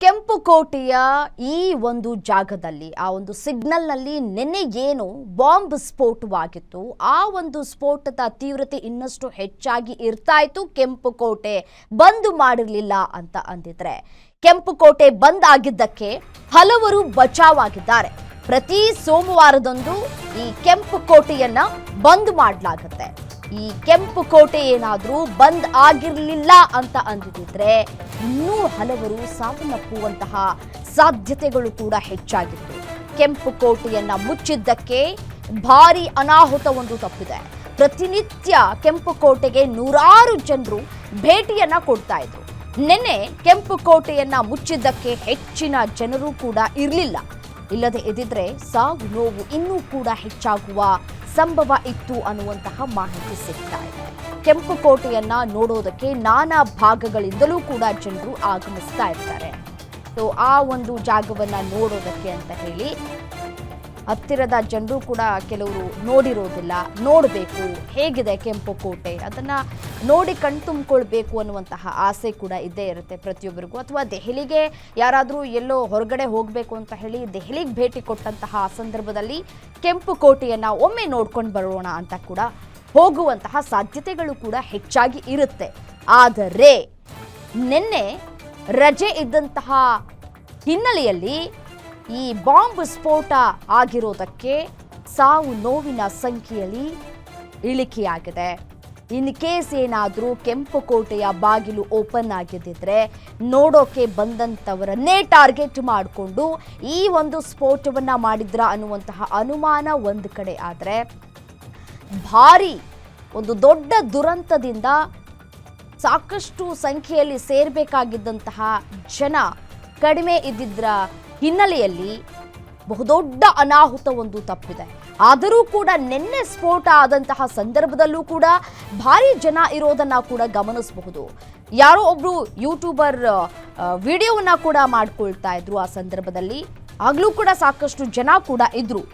ಕೆಂಪುಕೋಟೆಯ ಈ ಒಂದು ಜಾಗದಲ್ಲಿ ಆ ಒಂದು ಸಿಗ್ನಲ್ನಲ್ಲಿ ನಿನ್ನೆ ಏನು ಬಾಂಬ್ ಸ್ಫೋಟವಾಗಿತ್ತು ಆ ಒಂದು ಸ್ಫೋಟದ ತೀವ್ರತೆ ಇನ್ನಷ್ಟು ಹೆಚ್ಚಾಗಿ ಇರ್ತಾ ಇತ್ತು. ಕೆಂಪುಕೋಟೆ ಬಂದ್ ಮಾಡಿರಲಿಲ್ಲ ಅಂತ ಅಂದಿದ್ರೆ ಕೆಂಪುಕೋಟೆ ಬಂದ್ ಆಗಿದ್ದಕ್ಕೆ ಹಲವರು ಬಚಾವಾಗಿದ್ದಾರೆ. ಪ್ರತಿ ಸೋಮವಾರದಂದು ಈ ಕೆಂಪುಕೋಟೆಯನ್ನ ಬಂದ್ ಮಾಡಲಾಗುತ್ತೆ. ಈ ಕೆಂಪುಕೋಟೆ ಏನಾದರೂ ಬಂದ್ ಆಗಿರಲಿಲ್ಲ ಅಂತ ಅಂದಿದ್ರೆ ಇನ್ನೂ ಹಲವರು ಸಾವನ್ನಪ್ಪುವಂತಹ ಸಾಧ್ಯತೆಗಳು ಕೂಡ ಹೆಚ್ಚಾಗಿತ್ತು. ಕೆಂಪುಕೋಟೆಯನ್ನ ಮುಚ್ಚಿದ್ದಕ್ಕೆ ಭಾರಿ ಅನಾಹುತ ಒಂದು ತಪ್ಪಿದೆ. ಪ್ರತಿನಿತ್ಯ ಕೆಂಪುಕೋಟೆಗೆ ನೂರಾರು ಜನರು ಭೇಟಿಯನ್ನ ಕೊಡ್ತಾ ಇದ್ರು. ನಿನ್ನೆ ಕೆಂಪುಕೋಟೆಯನ್ನ ಮುಚ್ಚಿದ್ದಕ್ಕೆ ಹೆಚ್ಚಿನ ಜನರು ಕೂಡ ಇರಲಿಲ್ಲ. ಇಲ್ಲದೆ ಇದ್ದಿದ್ರೆ ಸಾವು ನೋವು ಇನ್ನೂ ಕೂಡ ಹೆಚ್ಚಾಗುವ ಸಂಭವ ಇತ್ತು ಅನ್ನುವಂತಹ ಮಾಹಿತಿ ಸಿಗ್ತಾ ಇದೆ. ಕೆಂಪುಕೋಟೆಯನ್ನ ನೋಡೋದಕ್ಕೆ ನಾನಾ ಭಾಗಗಳಿಂದಲೂ ಕೂಡ ಜನರು ಆಗಮಿಸ್ತಾ ಇರ್ತಾರೆ. ಸೊ ಆ ಒಂದು ಜಾಗವನ್ನ ನೋಡೋದಕ್ಕೆ ಅಂತ ಹೇಳಿ ಹತ್ತಿರದ ಜನರು ಕೂಡ ಕೆಲವರು ನೋಡಿರೋದಿಲ್ಲ. ನೋಡಬೇಕು ಹೇಗಿದೆ ಕೆಂಪುಕೋಟೆ, ಅದನ್ನ ನೋಡಿ ಕಣ್ತುಂಬಿಕೊಳ್ಬೇಕು ಅನ್ನುವಂತಹ ಆಸೆ ಕೂಡ ಇದ್ದೇ ಇರುತ್ತೆ ಪ್ರತಿಯೊಬ್ಬರಿಗೂ. ಅಥವಾ ದೆಹಲಿಗೆ ಯಾರಾದರೂ ಎಲ್ಲೋ ಹೊರಗಡೆ ಹೋಗಬೇಕು ಅಂತ ಹೇಳಿ ದೆಹಲಿಗೆ ಭೇಟಿ ಕೊಟ್ಟಂತಹ ಸಂದರ್ಭದಲ್ಲಿ ಕೆಂಪುಕೋಟೆಯನ್ನ ಒಮ್ಮೆ ನೋಡ್ಕೊಂಡು ಬರೋಣ ಅಂತ ಕೂಡ ಹೋಗುವಂತಹ ಸಾಧ್ಯತೆಗಳು ಕೂಡ ಹೆಚ್ಚಾಗಿ ಇರುತ್ತೆ. ಆದರೆ ನಿನ್ನೆ ರಜೆ ಇದ್ದಂತಹ ಹಿನ್ನೆಲೆಯಲ್ಲಿ ಈ ಬಾಂಬ್ ಸ್ಫೋಟ ಆಗಿರೋದಕ್ಕೆ ಸಾವು ನೋವಿನ ಸಂಖ್ಯೆಯಲ್ಲಿ ಇಳಿಕೆಯಾಗಿದೆ. ಇನ್ ಕೇಸ್ ಏನಾದರೂ ಕೆಂಪುಕೋಟೆಯ ಬಾಗಿಲು ಓಪನ್ ಆಗಿದ್ದಿದ್ರೆ ನೋಡೋಕೆ ಬಂದಂಥವರನ್ನೇ ಟಾರ್ಗೆಟ್ ಮಾಡಿಕೊಂಡು ಈ ಒಂದು ಸ್ಫೋಟವನ್ನು ಮಾಡಿದ್ರ ಅನ್ನುವಂತಹ ಅನುಮಾನ ಒಂದು ಕಡೆ ಆದರೆ, ಭಾರಿ ಒಂದು ದೊಡ್ಡ ದುರಂತದಿಂದ ಸಾಕಷ್ಟು ಸಂಖ್ಯೆಯಲ್ಲಿ ಸೇರಬೇಕಾಗಿದ್ದಂತಹ ಜನ ಕಡಿಮೆ ಇದ್ದಿದ್ರ ಹಿನ್ನೆಲೆಯಲ್ಲಿ ಬಹುದೊಡ್ಡ ಅನಾಹುತ ಒಂದು ತಪ್ಪಿದೆ. ಆದರೂ ಕೂಡ ನಿನ್ನೆ ಸ್ಫೋಟ ಆದಂತಹ ಸಂದರ್ಭದಲ್ಲೂ ಕೂಡ ಭಾರಿ ಜನ ಇರೋದನ್ನ ಕೂಡ ಗಮನಿಸಬಹುದು. ಯಾರೋ ಒಬ್ರು ಯೂಟ್ಯೂಬರ್ ವಿಡಿಯೋವನ್ನ ಕೂಡ ಮಾಡ್ಕೊಳ್ತಾ ಇದ್ರು. ಆ ಸಂದರ್ಭದಲ್ಲಿ ಆಗ್ಲೂ ಕೂಡ ಸಾಕಷ್ಟು ಜನ ಕೂಡ ಇದ್ರು.